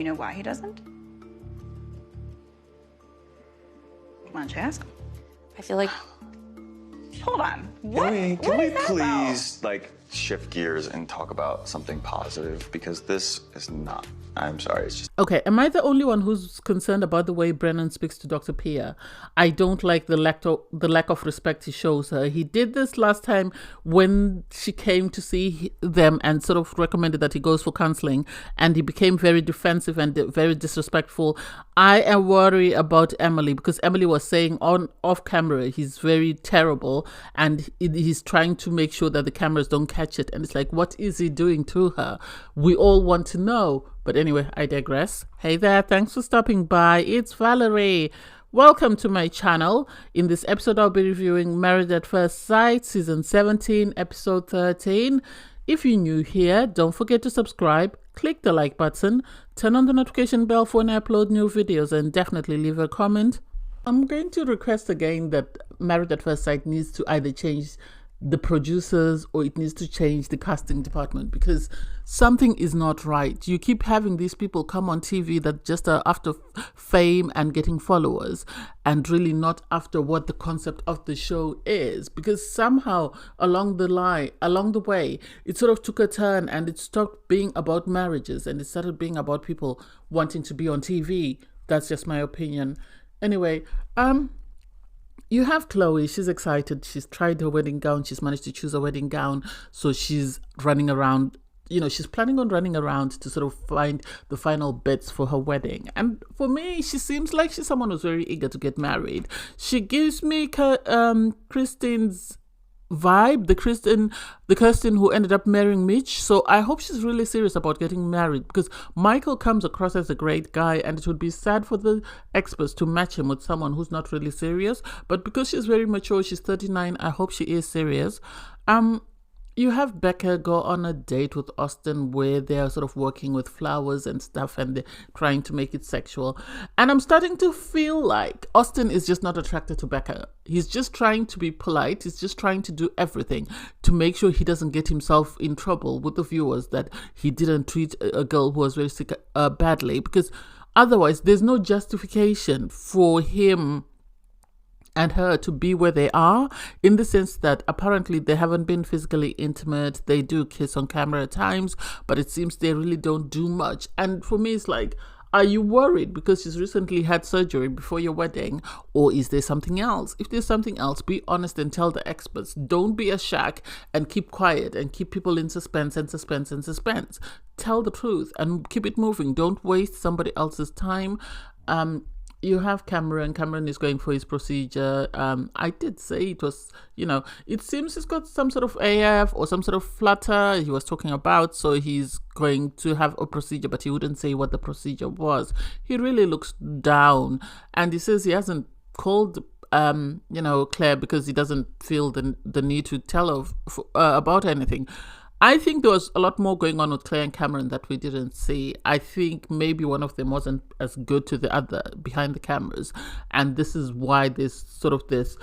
You know why he doesn't? Why don't you ask him? I feel like... Hold on. Can we please, shift gears and talk about something positive? Because this is not... I'm sorry, it's just... Okay, am I the only one who's concerned about the way Brennan speaks to Dr. Pia? I don't like the lack of respect he shows her. He did this last time when she came to see them and sort of recommended that he goes for counseling, and he became very defensive and very disrespectful. I am worried about Emily because Emily was saying off camera he's very terrible and he's trying to make sure that the cameras don't catch it. And it's like, what is he doing to her? We all want to know. But anyway, I digress. Hey there, thanks for stopping by. It's Valerie. Welcome to my channel. In this episode, I'll be reviewing Married at First Sight, Season 17, Episode 13. If you're new here, don't forget to subscribe, click the like button, turn on the notification bell for when I upload new videos, and definitely leave a comment. I'm going to request again that Married at First Sight needs to either change the producers or it needs to change the casting department because something is not right. You keep having these people come on TV that just are after fame and getting followers and really not after what the concept of the show is, because somehow along the way it sort of took a turn and it stopped being about marriages and it started being about people wanting to be on TV. That's just my opinion. Anyway, you have Chloe. She's excited. She's tried her wedding gown. She's managed to choose a wedding gown. So she's running around, she's planning on running around to sort of find the final bits for her wedding. And for me, she seems like she's someone who's very eager to get married. She gives me Kristen's vibe, the Kirsten who ended up marrying Mitch. So I hope she's really serious about getting married because Michael comes across as a great guy and it would be sad for the experts to match him with someone who's not really serious. But because she's very mature, she's 39, I hope she is serious. You have Becca go on a date with Austin where they're sort of working with flowers and stuff and they're trying to make it sexual. And I'm starting to feel like Austin is just not attracted to Becca. He's just trying to be polite. He's just trying to do everything to make sure he doesn't get himself in trouble with the viewers that he didn't treat a girl who was very sick badly, because otherwise there's no justification for him and her to be where they are, in the sense that apparently they haven't been physically intimate. They do kiss on camera at times, but it seems they really don't do much. And for me, it's like, are you worried because she's recently had surgery before your wedding, or is there something else? If there's something else, be honest and tell the experts. Don't be a shack and keep quiet and keep people in suspense and suspense and suspense. Tell the truth and keep it moving. Don't waste somebody else's time. You have Cameron. Cameron is going for his procedure. I did say it was, it seems he's got some sort of AF or some sort of flutter he was talking about. So he's going to have a procedure, but he wouldn't say what the procedure was. He really looks down. And he says he hasn't called, Claire because he doesn't feel the need to tell about anything. I think there was a lot more going on with Claire and Cameron that we didn't see. I think maybe one of them wasn't as good to the other behind the cameras. And this is why there's sort of this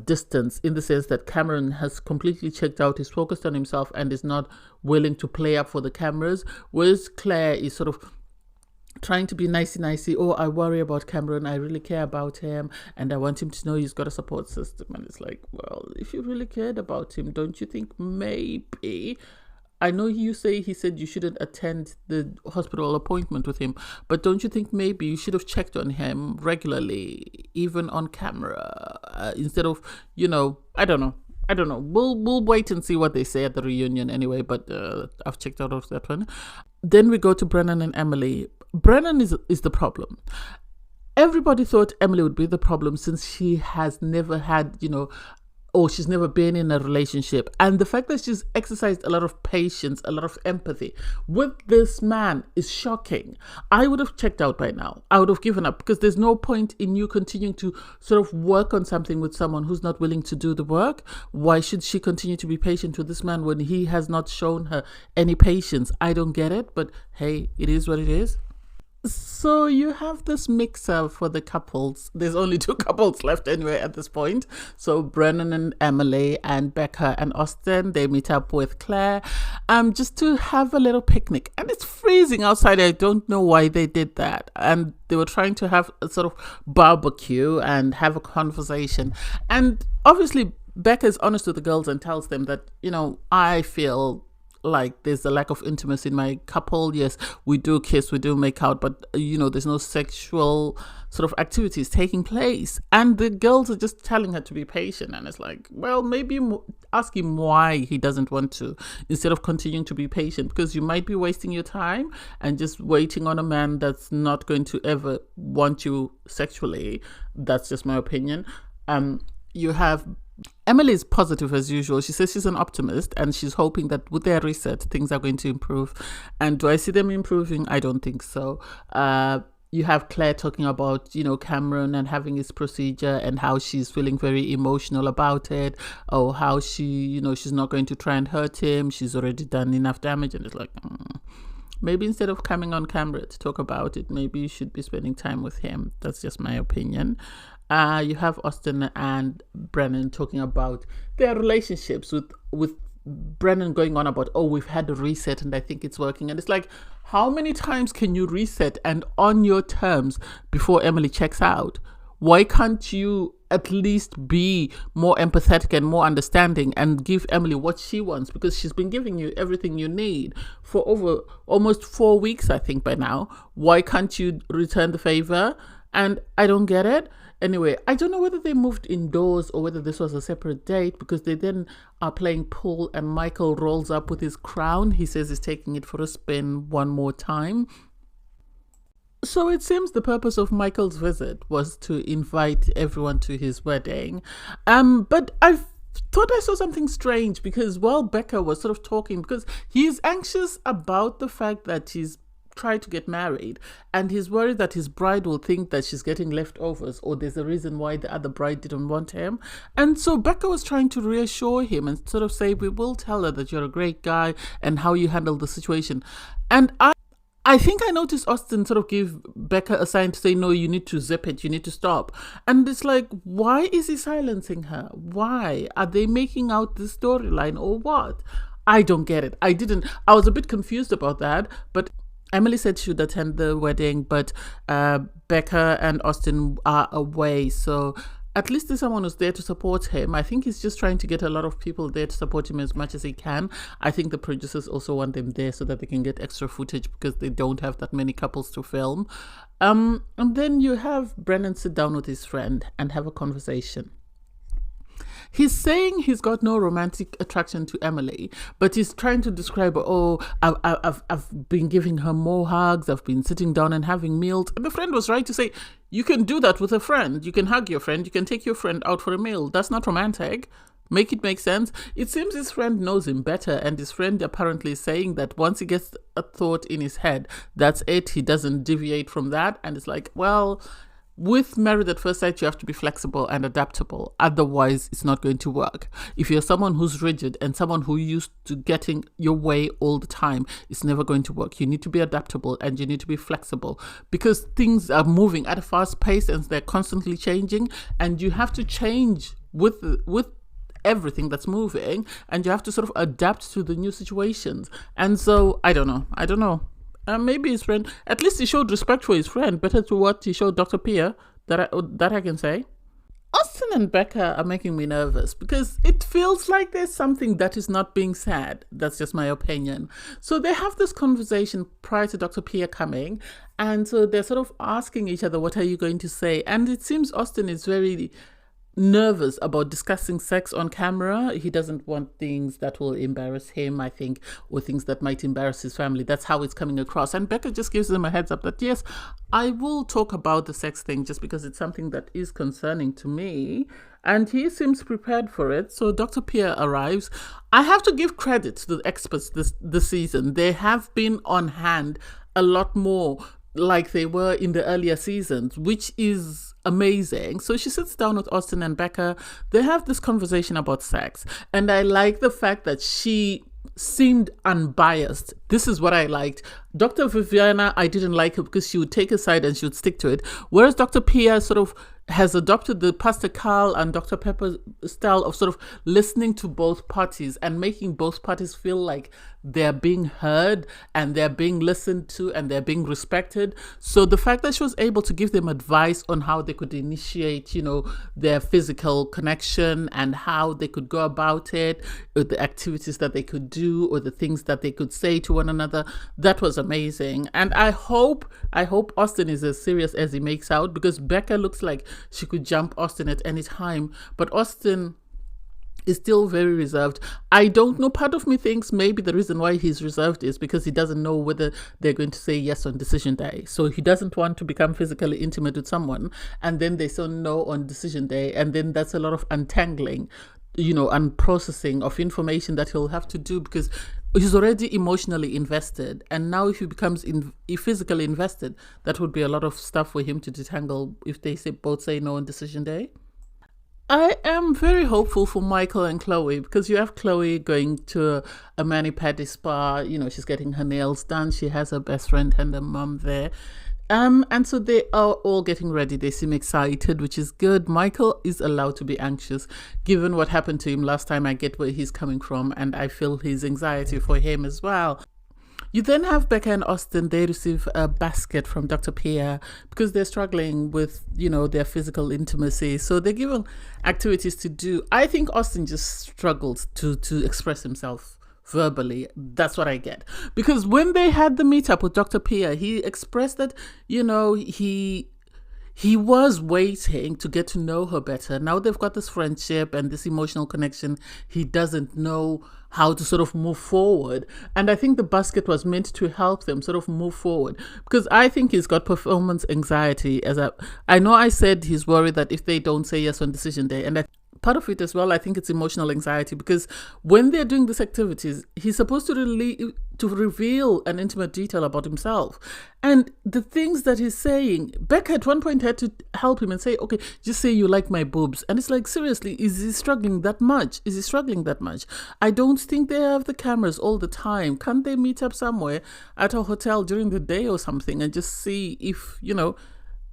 distance, in the sense that Cameron has completely checked out. He's focused on himself and is not willing to play up for the cameras. Whereas Claire is sort of trying to be nicey. Oh, I worry about Cameron. I really care about him. And I want him to know he's got a support system. And it's like, well, if you really cared about him, don't you think maybe... I know he said you shouldn't attend the hospital appointment with him, but don't you think maybe you should have checked on him regularly, even on camera, instead of, I don't know. We'll wait and see what they say at the reunion anyway, but I've checked out of that one. Then we go to Brennan and Emily. Brennan is the problem. Everybody thought Emily would be the problem since she has never had, or she's never been in a relationship. And the fact that she's exercised a lot of patience, a lot of empathy with this man is shocking. I would have checked out by now. I would have given up, because there's no point in you continuing to sort of work on something with someone who's not willing to do the work. Why should she continue to be patient with this man when he has not shown her any patience? I don't get it, but hey, it is what it is. So you have this mixer for the couples. There's only two couples left anyway at this point. So Brennan and Emily, and Becca and Austin, they meet up with Claire, just to have a little picnic. And it's freezing outside. I don't know why they did that. And they were trying to have a sort of barbecue and have a conversation. And obviously Becca is honest with the girls and tells them that, I feel like there's a lack of intimacy in my couple. Yes, we do kiss, we do make out, but there's no sexual sort of activities taking place. And the girls are just telling her to be patient, and it's like, well, maybe ask him why he doesn't want to, instead of continuing to be patient, because you might be wasting your time and just waiting on a man that's not going to ever want you sexually. That's just my opinion. You have Emily is positive as usual. She says she's an optimist and she's hoping that with their reset, things are going to improve. And do I see them improving? I don't think so. You have Claire talking about, Cameron and having his procedure and how she's feeling very emotional about it. Or how she, she's not going to try and hurt him. She's already done enough damage. And it's like, maybe instead of coming on camera to talk about it, maybe you should be spending time with him. That's just my opinion. You have Austin and Brennan talking about their relationships, with Brennan going on about, we've had a reset and I think it's working. And it's like, how many times can you reset and on your terms before Emily checks out? Why can't you at least be more empathetic and more understanding and give Emily what she wants? Because she's been giving you everything you need for over almost 4 weeks, I think, by now. Why can't you return the favor? And I don't get it. Anyway, I don't know whether they moved indoors or whether this was a separate date, because they then are playing pool and Michael rolls up with his crown. He says he's taking it for a spin one more time. So it seems the purpose of Michael's visit was to invite everyone to his wedding. But I thought I saw something strange, because while Becca was sort of talking, because he's anxious about the fact that he's tried to get married and he's worried that his bride will think that she's getting leftovers, or there's a reason why the other bride didn't want him. And so Becca was trying to reassure him and sort of say, we will tell her that you're a great guy and how you handle the situation. And I think I noticed Austin sort of give Becca a sign to say, no, you need to zip it, you need to stop. And it's like, why is he silencing her? Why? Are they making out the storyline or what? I don't get it. I was a bit confused about that, but Emily said she would attend the wedding, but Becca and Austin are away. So at least there's someone who's there to support him. I think he's just trying to get a lot of people there to support him as much as he can. I think the producers also want them there so that they can get extra footage, because they don't have that many couples to film. And then you have Brennan sit down with his friend and have a conversation. He's saying he's got no romantic attraction to Emily, but he's trying to describe, I've been giving her more hugs, I've been sitting down and having meals. And the friend was right to say, you can do that with a friend. You can hug your friend, you can take your friend out for a meal. That's not romantic. Make it make sense. It seems his friend knows him better, and his friend apparently is saying that once he gets a thought in his head, that's it. He doesn't deviate from that. And it's like, well, with Married at First Sight, you have to be flexible and adaptable. Otherwise, it's not going to work. If you're someone who's rigid and someone who used to getting your way all the time, it's never going to work. You need to be adaptable and you need to be flexible, because things are moving at a fast pace and they're constantly changing, and you have to change with everything that's moving, and you have to sort of adapt to the new situations. And so, I don't know. Maybe his friend, at least he showed respect for his friend, better to what he showed Dr. Pia, that I can say. Austin and Becca are making me nervous, because it feels like there's something that is not being said. That's just my opinion. So they have this conversation prior to Dr. Pia coming, and so they're sort of asking each other, what are you going to say? And it seems Austin is very nervous about discussing sex on camera. He doesn't want things that will embarrass him, I think, or things that might embarrass his family. That's how it's coming across. And Becca just gives them a heads up that, yes, I will talk about the sex thing just because it's something that is concerning to me. And he seems prepared for it. So Dr. Pia arrives. I have to give credit to the experts this season. They have been on hand a lot more like they were in the earlier seasons, which is amazing. So she sits down with Austin and Becca. They have this conversation about sex. And I like the fact that she seemed unbiased. This is what I liked. Dr. Viviana, I didn't like her because she would take a side and she would stick to it. Whereas Dr. Pia sort of has adopted the Pastor Carl and Dr. Pepper style of sort of listening to both parties and making both parties feel like they're being heard and they're being listened to and they're being respected. So the fact that she was able to give them advice on how they could initiate, their physical connection and how they could go about it, or the activities that they could do or the things that they could say to one another, that was amazing. And I hope Austin is as serious as he makes out, because Becca looks like she could jump Austin at any time, but Austin is still very reserved. I don't know. Part of me thinks maybe the reason why he's reserved is because he doesn't know whether they're going to say yes on decision day. So he doesn't want to become physically intimate with someone and then they say no on decision day. And then that's a lot of untangling, and processing of information that he'll have to do, because he's already emotionally invested. And now if he becomes physically invested, that would be a lot of stuff for him to detangle if they both say no on decision day. I am very hopeful for Michael and Chloe, because you have Chloe going to a mani-pedi spa. She's getting her nails done. She has her best friend and her mum there. And so they are all getting ready. They seem excited, which is good. Michael is allowed to be anxious. Given what happened to him last time, I get where he's coming from, and I feel his anxiety for him as well. You then have Becca and Austin. They receive a basket from Dr. Pia because they're struggling with, their physical intimacy. So they're given activities to do. I think Austin just struggles to express himself verbally. That's what I get. Because when they had the meetup with Dr. Pia, he expressed that, he was waiting to get to know her better. Now they've got this friendship and this emotional connection. He doesn't know how to sort of move forward. And I think the basket was meant to help them sort of move forward, because I think he's got performance anxiety. I know I said he's worried that if they don't say yes on decision day, and part of it as well, I think it's emotional anxiety, because when they're doing these activities, he's supposed to reveal an intimate detail about himself. And the things that he's saying, Becca at one point had to help him and say, okay, just say you like my boobs. And it's like, seriously, is he struggling that much? I don't think they have the cameras all the time. Can't they meet up somewhere at a hotel during the day or something and just see if,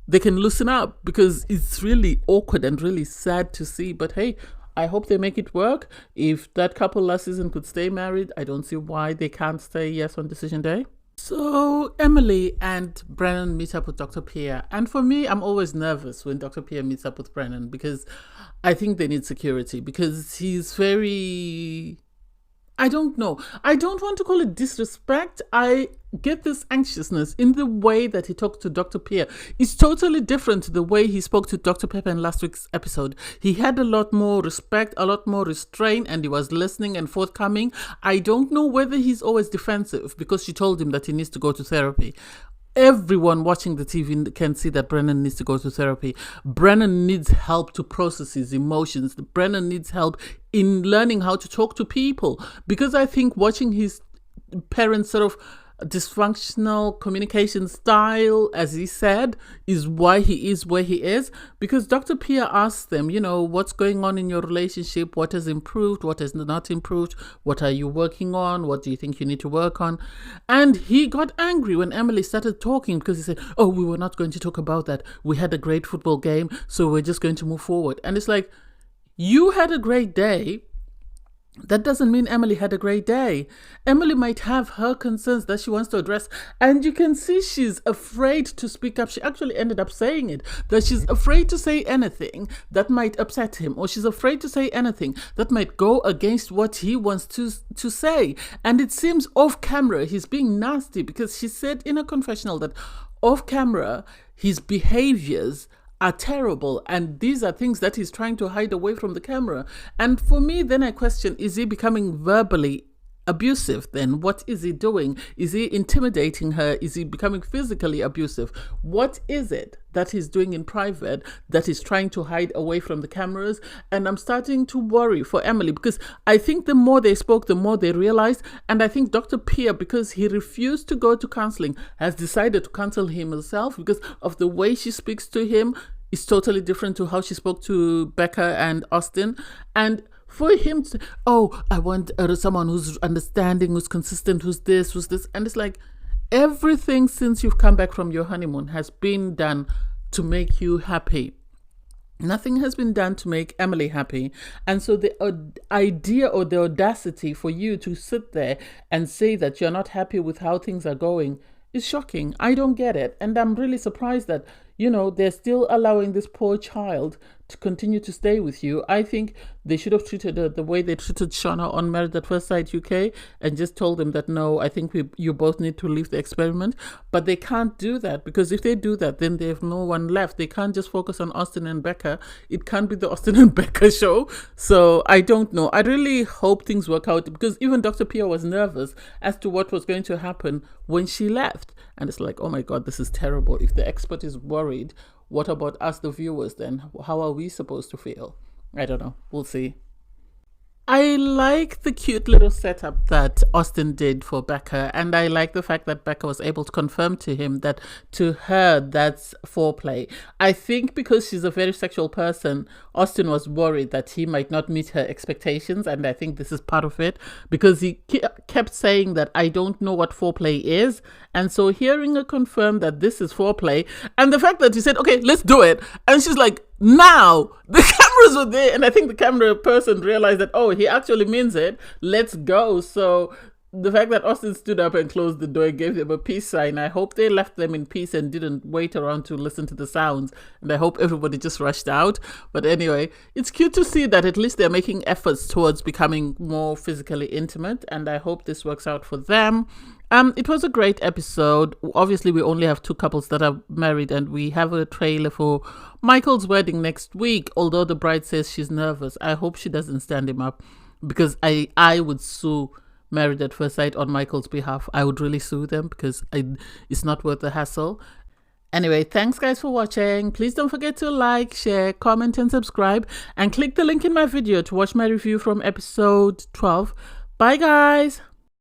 they can loosen up? Because it's really awkward and really sad to see. But hey, I hope they make it work. If that couple last season could stay married, I don't see why they can't say yes on decision day. So Emily and Brennan meet up with Dr. Pia. And for me, I'm always nervous when Dr. Pia meets up with Brennan, because I think they need security, because he's very... I don't know. I don't want to call it disrespect. I get this anxiousness in the way that he talked to Dr. Pia. It's totally different to the way he spoke to Dr. Pepper in last week's episode. He had a lot more respect, a lot more restraint, and he was listening and forthcoming. I don't know whether he's always defensive because she told him that he needs to go to therapy. Everyone watching the TV can see that Brennan needs to go to therapy. Brennan needs help to process his emotions. Brennan needs help in learning how to talk to people. Because I think watching his parents sort of dysfunctional communication style, as he said, is why he is where he is. Because Dr. Pia asked them, what's going on in your relationship? What has improved? What has not improved? What are you working on? What do you think you need to work on? And he got angry when Emily started talking, because he said, oh, we were not going to talk about that. We had a great football game, so we're just going to move forward. And it's like, you had a great day. That doesn't mean Emily had a great day. Emily might have her concerns that she wants to address, and you can see she's afraid to speak up. She actually ended up saying it, that she's afraid to say anything that might upset him, or she's afraid to say anything that might go against what he wants to say. And it seems off camera he's being nasty, because she said in a confessional that off camera his behaviors are terrible, and these are things that he's trying to hide away from the camera. And for me, then I question, is he becoming verbally abusive then? What is he doing? Is he intimidating her? Is he becoming physically abusive? What is it that he's doing in private that he's trying to hide away from the cameras? And I'm starting to worry for Emily, because I think the more they spoke, the more they realized. And I think Dr. Pia, because he refused to go to counseling, has decided to counsel him herself, because of the way she speaks to him is totally different to how she spoke to Becca and Austin. And for him to, oh, I want someone who's understanding, who's consistent, who's this, and it's like everything since you've come back from your honeymoon has been done to make you happy. Nothing has been done to make Emily happy. And so the idea or the audacity for you to sit there and say that you're not happy with how things are going is shocking. I don't get it. And I'm really surprised that, they're still allowing this poor child to continue to stay with you. I think they should have treated her the way they treated Shauna on Married at First Sight UK and just told them that, no, I think you both need to leave the experiment. But they can't do that, because if they do that, then they have no one left. They can't just focus on Austin and Becca. It can't be the Austin and Becca show. So I don't know. I really hope things work out, because even Dr. Pia was nervous as to what was going to happen when she left. And it's like, oh my God, this is terrible. If the expert is worried, what about us, the viewers, then? How are we supposed to feel? I don't know. We'll see. I like the cute little setup that Austin did for Becca, and I like the fact that Becca was able to confirm to him that to her that's foreplay. I think because she's a very sexual person, Austin was worried that he might not meet her expectations, and I think this is part of it, because he kept saying that I don't know what foreplay is, and so hearing her confirm that this is foreplay, and the fact that he said, okay, let's do it, and she's like, now the cameras were there, and I think the camera person realized that, oh, he actually means it, let's go. So the fact that Austin stood up and closed the door gave them a peace sign. I hope they left them in peace and didn't wait around to listen to the sounds, and I hope everybody just rushed out. But anyway, it's cute to see that at least they're making efforts towards becoming more physically intimate, and I hope this works out for them. It was a great episode. Obviously, we only have 2 couples that are married, and we have a trailer for Michael's wedding next week. Although the bride says she's nervous, I hope she doesn't stand him up, because I would sue Married at First Sight on Michael's behalf. I would really sue them, because it's not worth the hassle. Anyway, thanks guys for watching. Please don't forget to like, share, comment, and subscribe, and click the link in my video to watch my review from episode 12. Bye guys.